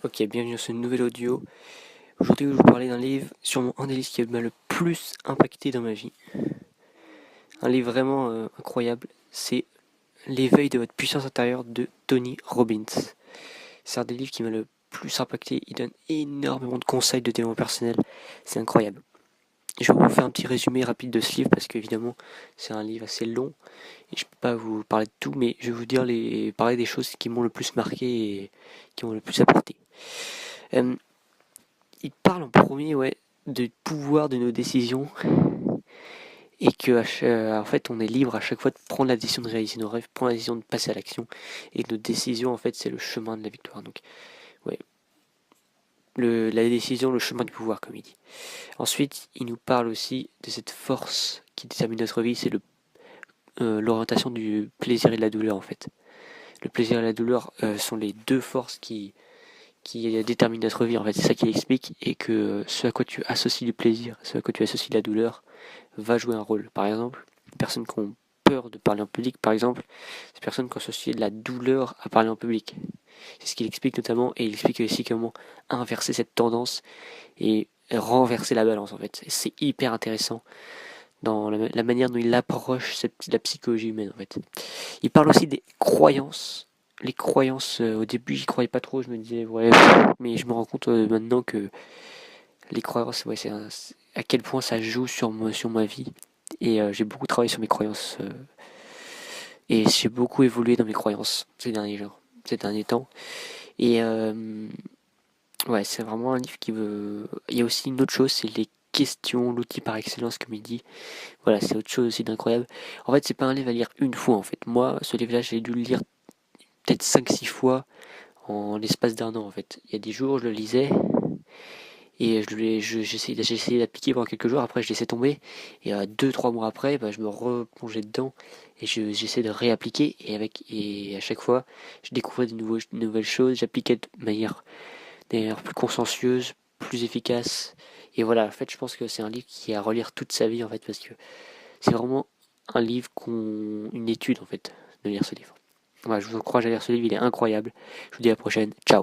Ok, bienvenue dans ce nouvel audio. Aujourd'hui, je vais vous parler d'un livre, sûrement un des livres qui m'a le plus impacté dans ma vie. Un livre vraiment incroyable, c'est L'éveil de votre puissance intérieure de Tony Robbins. C'est un des livres qui m'a le plus impacté, il donne énormément de conseils de développement personnel, c'est incroyable. Je vais vous faire un petit résumé rapide de ce livre parce qu'évidemment c'est un livre assez long et je peux pas vous parler de tout, mais je vais vous dire parler des choses qui m'ont le plus marqué et qui m'ont le plus apporté. Euh, il parle en premier, ouais, du pouvoir de nos décisions et que en fait on est libre à chaque fois de prendre la décision de réaliser nos rêves, prendre la décision de passer à l'action et que nos décisions en fait c'est le chemin de la victoire. Donc ouais, la décision, le chemin du pouvoir comme il dit. Ensuite, il nous parle aussi de cette force qui détermine notre vie, c'est l'orientation du plaisir et de la douleur en fait. Le plaisir et la douleur sont les deux forces qui déterminent notre vie en fait, c'est ça qu'il explique et que ce à quoi tu associes le plaisir, ce à quoi tu associes la douleur va jouer un rôle. Par exemple, les personnes qui ont peur de parler en public, par exemple, ces personnes qui ont associé de la douleur à parler en public. C'est ce qu'il explique notamment, et il explique aussi comment inverser cette tendance et renverser la balance en fait. Et c'est hyper intéressant dans la manière dont il approche la psychologie humaine en fait. Il parle aussi des croyances. Les croyances, au début j'y croyais pas trop, je me disais ouais, mais je me rends compte maintenant que les croyances, ouais, à quel point ça joue sur ma vie. Et j'ai beaucoup travaillé sur mes croyances. Et j'ai beaucoup évolué dans mes croyances ces derniers temps. Et ouais, c'est vraiment un livre qui veut. Il y a aussi une autre chose, c'est les questions, l'outil par excellence, comme il dit. Voilà, c'est autre chose aussi d'incroyable. En fait, c'est pas un livre à lire une fois, en fait. Moi, ce livre-là, j'ai dû le lire peut-être 5 6 fois en l'espace d'un an, en fait. Il y a des jours, je le lisais, et j'ai essayé d'appliquer pendant quelques jours, après je laissais tomber, et 2 3 mois après, bah, je me replongeais dedans, et j'essaie de réappliquer, et à chaque fois, je découvrais de nouvelles choses, j'appliquais de manière plus consciencieuse, plus efficace, et voilà, en fait je pense que c'est un livre qui est à relire toute sa vie, en fait, parce que c'est vraiment un livre une étude, en fait, de lire ce livre. Voilà, je vous encourage à lire ce livre, il est incroyable. Je vous dis à la prochaine, ciao.